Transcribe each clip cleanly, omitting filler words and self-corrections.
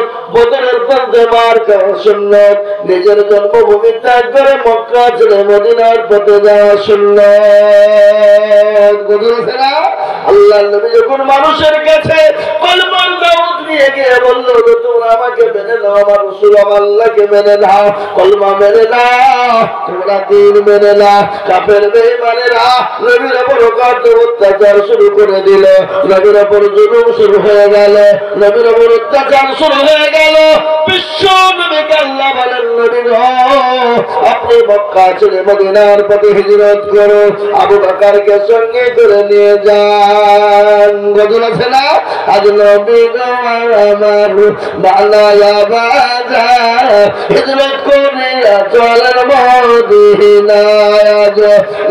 সুন্নত, বদরের পথে মার খাওয়া সুন্নত, নিজের জন্মভূমি ত্যাগ করে মক্কা ছেড়ে মদিনার পথে যাওয়া সুন্নত। বুঝেছে না? আল্লাহর নবী যখন মানুষের কাছে কলমার দাওয়াত নিয়ে গিয়ে বলল, তোমরা আমাকে মেনে নাও, আমার রাসূল আমার আল্লাহকে মেনে নাও, কলমা মেনে নাও, তোমরা দ্বীন মেনে নাও, কাফের বেঈমানেরা নবীর উপর অত্যাচার শুরু করে দিল, নবীর উপর জুলুম শুরু হয়ে গেল, নবীর উপর অত্যাচার শুরু হয়ে গেল। বিশ্ব নবীকে আল্লাহ বলেন, নবী গো, আপনি মক্কা ছেড়ে মদিনার পথে হিজরত করুন, আবু বকরকে সঙ্গে করে নিয়ে যান। গজল আছে না? আজ নবী গো আমার বানায়া বাজার, হিজরত করে চলেন মদিনায়। আজ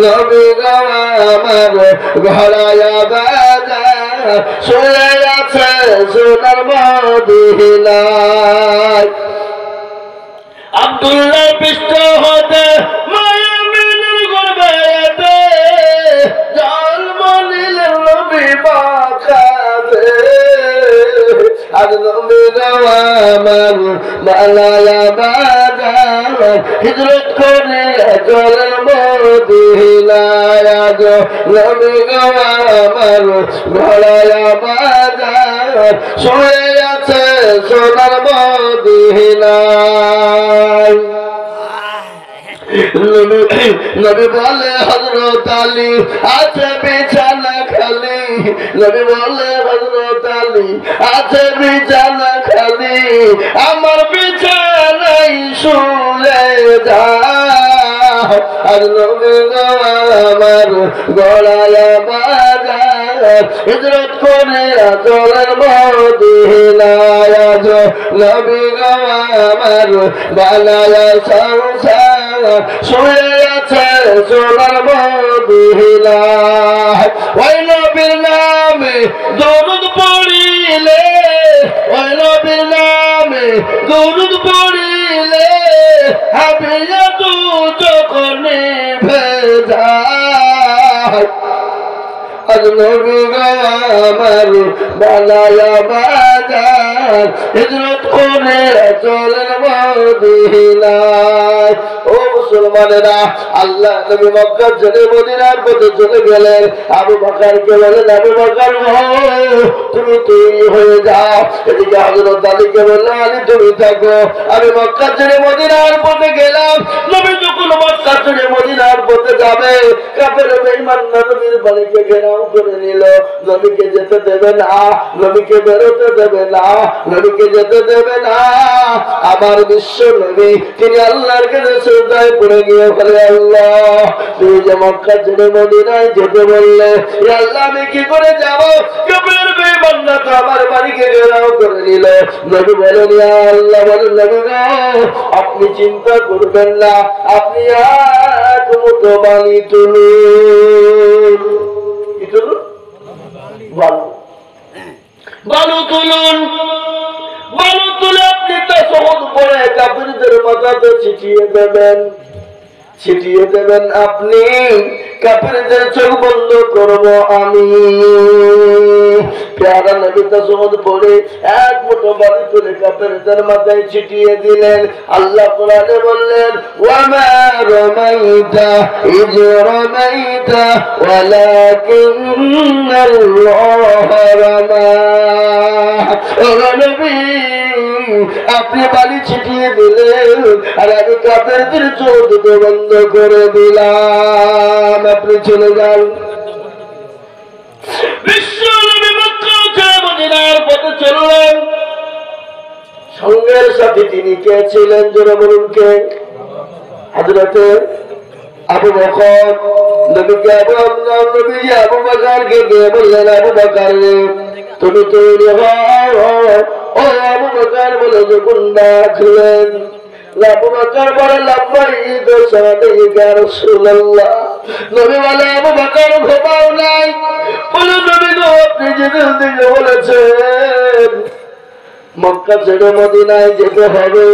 নবী গো আমার ঘরায়া বাজার, শুয়ে আছে সোনার মদিনায়। আব্দুল্লাহ পৃষ্ঠ হতে মায়ামিনের গর্ভেতে জন্ম নিলেন নবী মক্কাতে। আজ নবী গো আমার বানায়া বাজার, হিজরত করে চলেন মদিনায়। আজ নবী গো আমার ঘরায়া বাজার, শুয়ে আছে সোনার মদিনায়। নবী বলে হযরত আলী আছে বিছানা খালি, নবী বলে হযরত আলী আছে বিছানা খালি, আমার বিছানায় শুলে যাও। আর নবী গো আমার গলায় বাজার, হিজরত করে চলেন মদিনায়। আজ নবী গো আমার বানায়া সংসার, শুয়ে আছে সোনার মদিনায়। ওই নবীর নামে দরুদ পড়িলে, ওই নবীর নামে দরুদ পড়িলে, হাবিয়া তু যখন ভেজায়। আজ নবী গো আমার বানায়া বাজার, হিজরত করে চলেন মদিনায়। ও মুসলমানেরা, আল্লাহ নবী মক্কা ছেড়ে মদিনার পথে চলে গেলেন। আবু বকরকে বলেন, আবু বকর তুমি তৈরি হয়ে যাও। এদিকে হযরত আলীকে বললেন, আলী তুমি থাকো, আমি মক্কা ছেড়ে মদিনার পথে গেলাম। নবী যখন মক্কা ছেড়ে মদিনার পথে যাবে, কাফের বেঈমান নবীর বাড়িকে ঘেরাও করে নিল। নবীকে যেতে দেবে না, নবীকে বেরোতে দেবে না, নবীকে যেতে দেবে না। আমার বিশ্ব নবী তিনি আল্লাহর কাছে সিজদায় পড়ে গিয়ে বলে, আল্লাহ তুমি যে মক্কা ছেড়ে মদিনায় যেতে বললে, ইয়া আল্লাহ আমি কি করে যাব? কাফের বেঈমানরা তো আমার বাড়িকে ঘেরাও করে নিল। নবী বলেন, ইয়া আল্লাহ বলেন, নবী গো আপনি চিন্তা করবেন না, আপনি এক মুঠো বালি তুলুন। কি তুলুন? বালু, বালু তুলুন। বালু তুলে আপনি তাশাহুদ পড়ে কাফিরদের মাথাতে ছিটিয়ে দেবেন, ছিটিয়ে দেবেন আপনি, কাফিরদের চোখ বন্ধ করব আমি। প্যারা নবী তাশাহুদ পড়ে এক মুঠো বালু তুলে কাফিরদের মাথায় ছিটিয়ে দিলেন। আল্লাহ কোরআনে বললেন, ওয়া মা রামাইতা ইয রামাইতা ওয়ালাকিন্নাল্লাহ রামা। ও নবী আপনি বালি ছিটিয়ে দিলেন, আর আমি কাফেরদের চোখ দুটো বন্ধ করে দিলাম, আপনি চলে যান। বিশ্ব নবী মক্কা ছেড়ে মদিনার পথে চললেন। সঙ্গের সাথে তিনি কে ছিলেন? জোরে বলুন কে? হযরতে আবু বকর। নবীকে নবীজি আবু বকরকে গিয়ে বললেন, আবু বকর তুমি তৈরি হও। ও আবু বকর বলে যখন ডাকলেন, আবু বকর বলে লাব্বাইক সাদাইকা ইয়া রাসূলুল্লাহ। নবী বলে, আবু বকর ঘুমাও নাই? বলে নবী গো আপনি যেদিন থেকে বলেছেন মক্কা ছেড়ে মদিনায় যেতে হবে,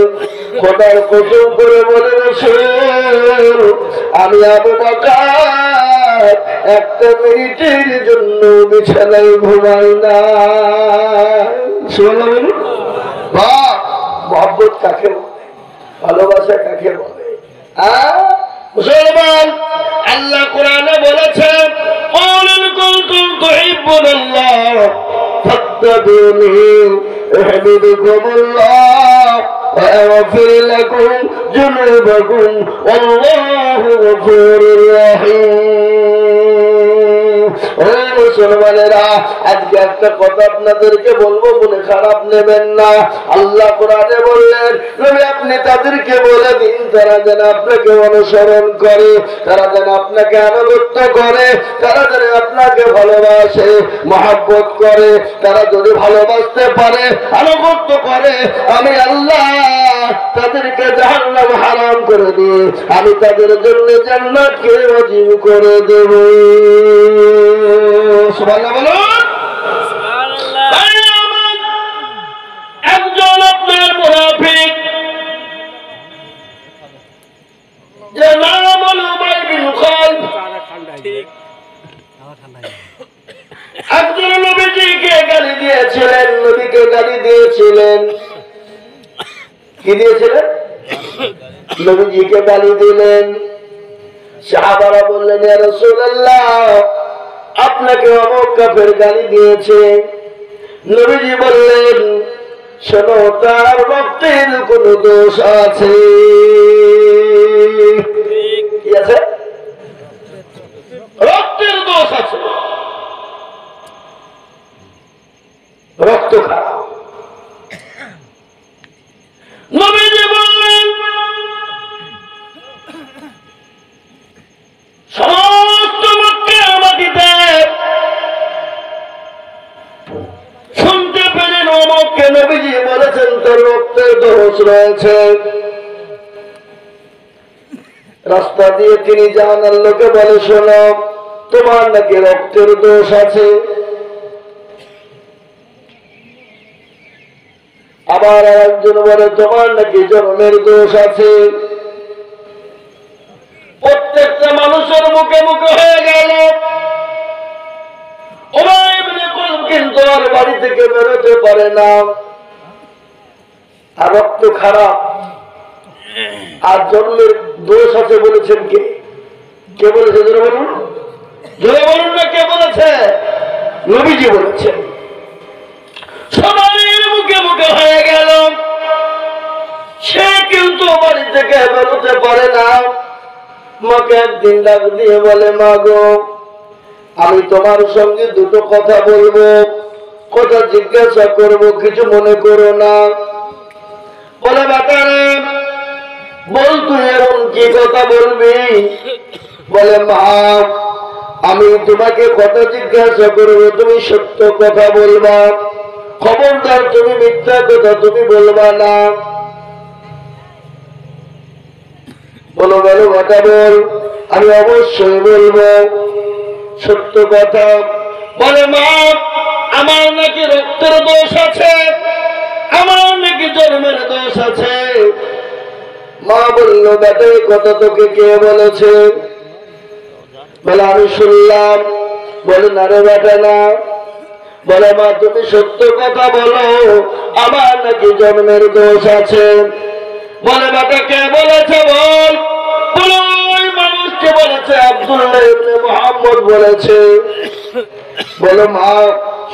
খোদার কসম করে বলে রাসূল আমি আবু বকর একটা মিনিটের জন্য বিছানায় ঘুমাই না। শুনলেন? বাহ, কাকে বলে, ভালোবাসা কাকে বলে? মুসলমান, আল্লাহ কোরআনে বলেছেন قُلْ إِن كُنتُمْ تُحِبُّونَ اللَّهَ فَاتَّبِعُونِي يُحْبِبْكُمُ اللَّهُ وَيَغْفِرْ لَكُمْ ذُنُوبَكُمْ وَاللَّهُ غَفُورٌ رَّحِيمٌ। ও মুসলমানেরা, আজকে একটা কথা আপনাদেরকে বলবো, বলে খারাপ নেবেন না। আল্লাহ কোরআনে বললেন নবী আপনি তাদেরকে বলে দিন তারা যেন আপনাকে অনুসরণ করে, তারা যেন আপনাকে আনুগত্য করে, তারা যেন আপনাকে ভালোবাসে, মহব্বত করে। তারা যদি ভালোবাসতে পারে, আনুগত্য করে, আমি আল্লাহ তাদেরকে জাহান্নাম হারাম করে দিয়ে আমি তাদের জন্য জান্নাতকে ওয়াজিব করে দেব। সুবহানাল্লাহ বলুন। একজন আপনার মুনাফিক যে নাম হলো উমাইর বিন খালদ, একজন নবীজিকে গালি দিয়েছিলেন, নবীকে গালি দিয়েছিলেন। কি দিয়েছিলেন? নবীজিকে গালি দিলেন। সাহাবারা বললেন ইয়া রাসূলুল্লাহ আপনাকে অমুক কাফের গালি দিয়েছে। নবীজি বললেন শোনো, তার রক্তের কোন দোষ আছে? কি আছে? রক্তের দোষ আছে, রক্ত খারাপ। নবীজি বললেন সমস্ত মক্কার মাটিতে শুনতে পেলেন অমুককে নবীজি বলেছেন তোর রক্তের দোষ রয়েছে। রাস্তা দিয়ে তিনি যান, আর লোকে বলে শোনো তোমার নাকি রক্তের দোষ আছে। আবার একজন বলে তোমার নাকি জন্মের দোষ আছে। প্রত্যেকটা মানুষের মুখে মুখে হয়ে গেল। উমাইর ইবনে খালদ কিন্তু আর বাড়ি থেকে বেরোতে পারে না, আর রক্ত খারাপ, আর জন্মের দোষ আছে বলেছেন কে? কে বলেছে? জোরে বলুন, জোরে বলুন না, কে বলেছে? নবীজি বলেছেন। সবাই মুখে মুখে হয়ে গেল, সে কিন্তু বাড়ি থেকে বেরোতে পারে না। মাকে একদিন ডাক দিয়ে বলে মা গো আমি তোমার সঙ্গে দুটো কথা বলবো, কথা জিজ্ঞাসা করবো, কিছু মনে করো না। বলে বাটারে বল তুই এমন কি কথা বলবি? বলে মা আমি তোমাকে কথা জিজ্ঞাসা করবো, তুমি সত্য কথা বলবা, খবরদার তুমি মিথ্যা কথা তুমি বলবা না। বলো বলো কথা বল। আমি অবশ্যই বলবো সত্য কথা। বলে মা আমার নাকি রক্তের দোষ আছে, আমার নাকি জন্মের দোষ আছে। মা বললো বেটা এই কথা তোকে কে বলেছে? বলে আমি শুনলাম। বলে না রে বেটা না। বলে মা তুমি সত্য কথা বলো, আমার নাকি জন্মের দোষ আছে। বলে বেটা কে বলেছে বল। বলো ওই মানুষকে বলেছে, আব্দুল্লাহ ইবনে মুহাম্মদ বলেছে। বলো মা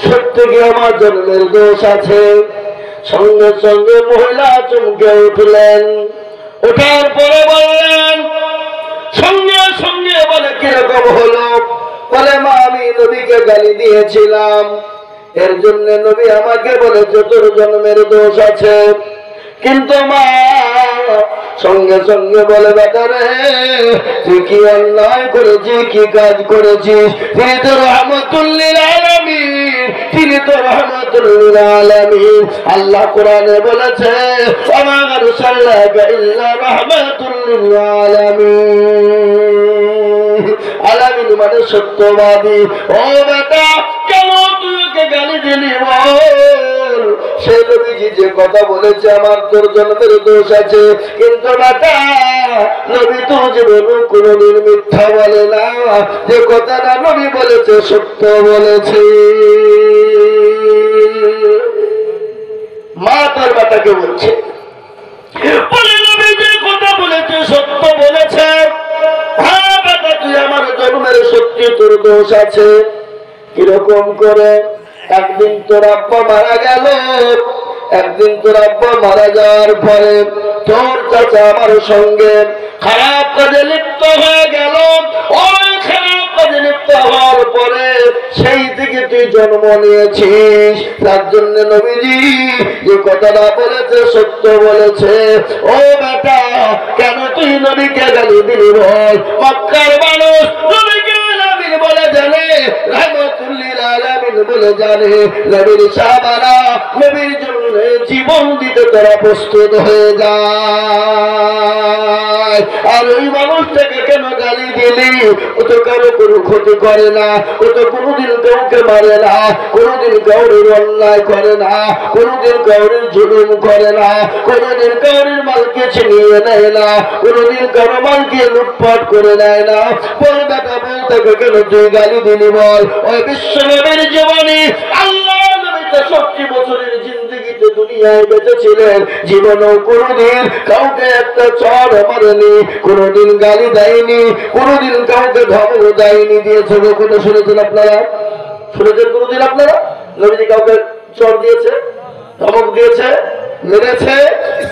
সত্যি কি আমার জন্মের দোষ আছে? সঙ্গে সঙ্গে মহিলা চমকে উঠলেন। ওঠার পরে বললেন সঙ্গে সঙ্গে, বলে কিরকম হলো? বলে মা আমি নবীকে গালি দিয়েছিলাম, এর জন্য নবী আমাকে বলেছে তোর জন্মের দোষ আছে। কিন্তু মা সঙ্গে সঙ্গে বলে বেটা রে তুই কি অন্যায় করেছিস, কি কাজ করেছিস? তিনি তো রাহমাতুল লিল আলামিন, তিনি তো রাহমাতুল লিল আলামিন। আল্লাহ কোরআনে বলেছে ওয়া আরসালনাকা ইল্লা রাহমাতুল লিল আলামিন। আলামিন মানে সত্যবাদী। ও বেটা কেন তুই ওকে গালি দিলি বল? সে নবীজি যে কথা বলেছে আমার তোর জন্মের দোষ আছে, কিন্তু বেটা নবী তো জীবনে কোনদিন মিথ্যা বলে না, যে কথাটা নবী বলেছে সত্য বলেছে। মা তার বেটাকে বলছে নিশ্চয় তোর দোষ আছে। কিরকম করে? একদিন তোর আব্বা মারা গেল, একদিন তোর আব্বা মারা যাওয়ার পরে তোর চাচা আমার সঙ্গে খারাপ কাজে লিপ্ত হয়ে গেল। ওই খারাপ কাজে লিপ্ত হওয়ার পরে সেই থেকে তুই জন্ম নিয়েছিস। তার জন্য নবীজি যে কথাটা বলেছে সত্য বলেছে। ও বেটা, কেন তুই নবীকে গালি দিলি বল? মক্কার মানুষ নবীকে আলামিন বলে জানে, রাহমাতুল্লিল আলামিন বলে জানে। নবীর সাহাবারা নবীর জন্য জীবন দিতে তারা প্রস্তুত হয়ে যায়। আর ওই মানুষটাকে কেন গালি দিলি? ও তো কারো কোনো ক্ষতি করে না, ও তো কোনোদিন কাউকে মারে না, কোনোদিন কাউরের অন্যায় করে না, কোনোদিন কাউরের জুলুম করে না, কোনোদিন কাউরের মালকে ছিনিয়ে নেয় না, কোনোদিন কারো মালকে লুটপাট করে নেয় না। বল বেটা, বল তাকে কেন তুই গালি দিলি বল? ওই বিশ্ব নবীর জীবনী আল্লাহ নবী ৬৩ বছরের জিন্দেগিতে দুনিয়ায় বেঁচেছিলেন। জীবনেও কোনোদিন কাউকে একটা চড় মারেনি, কোনোদিন গালি দেয়নি, কোনোদিন কাউকে ধমক দেয়নি। দিয়েছে কখনো শুনেছেন আপনারা? শুনেছেন কোনোদিন আপনারা নবীজি কাউকে চড় দিয়েছে, ধমক দিয়েছে, মেরেছে?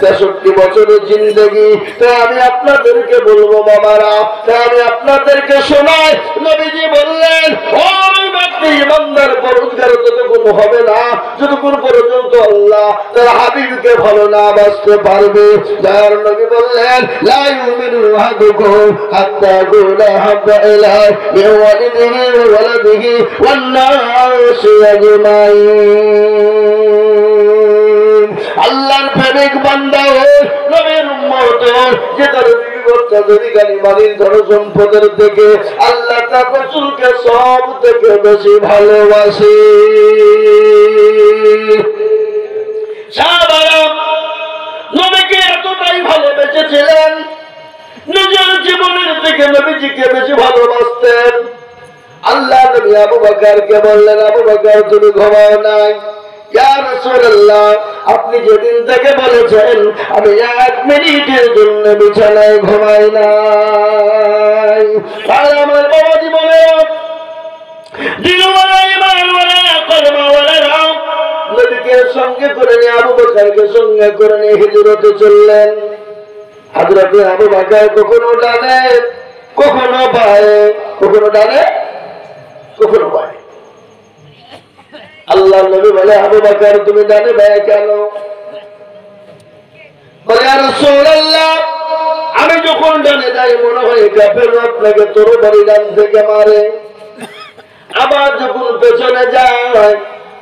৬৩ বছরের জিন্দেগি। তো আমি আপনাদেরকে বলবো বাবারা, তো আমি আপনাদেরকে শোনাই, নবীজি বললেন ওই ব্যক্তি ইমানদার পরোজগার ততক্ষণ হবে না যতক্ষণ পর্যন্ত আল্লাহ তার হাবিবকে ভালো না বাসতে পারবে। যার নবী বললেন লা ইউমিনু আহাদুকুম হাত্তা ইয়াকুনা হাব্বা ইলাইহি মিন ওয়ালিদিহি ওয়া ওয়ালাদিহি ওয়ান নাসি আজমাইন। আল্লাহর প্রেমিক বান্দা ও নবীর উম্মত যে তার বিবিবর্তা যদি গালি মালির ধন সম্পদের থেকে আল্লাহ তার রাসূলকে সব থেকে বেশি ভালোবাসে। সাহাবারা নবীকে এতটাই ভালোবেসেছিলেন, নিজের জীবনের থেকে নবীজিকে বেশি ভালোবাসতেন। আল্লাহ নবী আবু বকরকে বললেন, আবু বকর তুমি ঘুমাও নাই? ইয়া রাসূলুল্লাহ, আপনি যেদিন থেকে বলেছেন আমি ১ মিনিটের জন্য বিছানায় ঘুমাই নাই। আর আমার বাবাজি বলে নবীকে সঙ্গে করে নিয়ে আবু বকরকে সঙ্গে করে নিয়ে হিজরতে চললেন। হযরত আবু বকর কখনো ডানে, কখনো বায়ে, কখনো ডানে, কখনো বায়ে। আল্লাহ নবী বলে আবু বকর তুমি ডানে বায়ে কেন? বলে ইয়া রাসূলুল্লাহ, আমি যখন ডানে যাই মনে হয় কাফের আপনাকে তরবারি ডান থেকে মারে, আবার যখন পেছনে যায়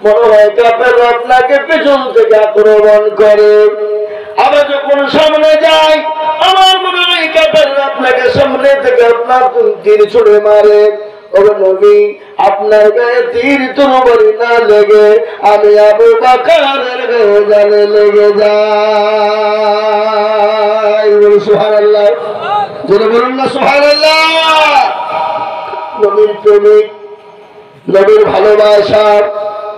মনে হয় কাফের আপনাকে পেছন থেকে আক্রমণ করে, আবার যখন সামনে যায় আমার মনে হয় কাফের আপনাকে সামনে থেকে আপনার তীর ছুড়ে মারে। ও নবী, আপনার গায়ে তীর তরবারি না লেগে আমি আবু বকরের গায়ে জানে লেগে যায়। সুবহানাল্লাহ, জোরে বলুন না সুবহানাল্লাহ। নবীর প্রেমিক, নবীর ভালোবাসা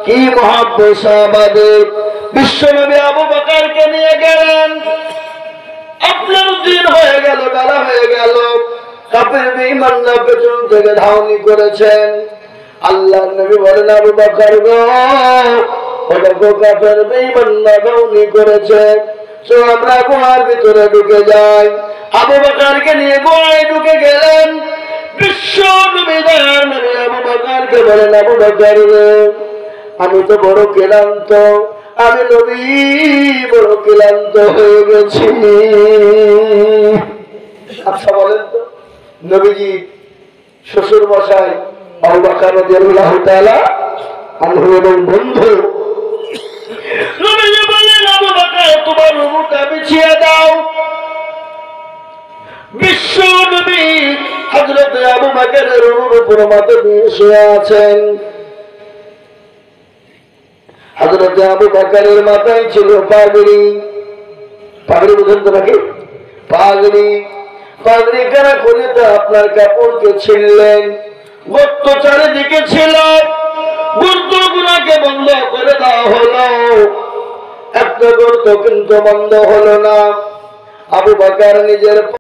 কি মহাব্বত সাহাবাদের। বিশ্ব নবী আবু বকরকে নিয়ে গেলেন, আপনার দিন হয়ে গেল, বেলা হয়ে গেল, কাফের বেঈমানরা পেছন থেকে ধাওয়ানি করেছেন। আল্লাহ নবী বলেন আবু বকর গো, ওটা কাফের বেঈমানরা ধাওয়ানি করেছে, তো আমরা গুহার ভিতরে ঢুকে যাই। আবু বকরকে নিয়ে গুহায় ঢুকে গেলেন। বিশ্ব নবী দয়ার নবী আবু বকরকে বলেন আবু বকর রে, আমি তো বড় ক্লান্ত, আমি নবী বড় ক্লান্ত হয়ে গেছি। আচ্ছা বলেন তো, নবীজি শ্বশুর মশাই আবু বকর রাদিয়াল্লাহু তাআলা আনহু এবং বন্ধু, নবীজি বলেন আবু বকর তোমার রুহুটা বিছিয়ে দাও। বিশ্ব নবী হযরত আবু বকরের রুহুর উপর মাথা দিয়ে শুয়ে আছেন। হযরত আবু বকরের মাথায় ছিল পাগড়ি। পাগড়ি বুঝেন তো নাকি? পাগড়ি, পাগড়ি কারা করে তো আপনার কাপড়কে ছিঁড়লেন। গর্ত চারিদিকে ছিল, গর্তগুলোকে বন্ধ করে দেওয়া হলো, একটা গর্ত কিন্তু বন্ধ হলো না। আবু বকর নিজের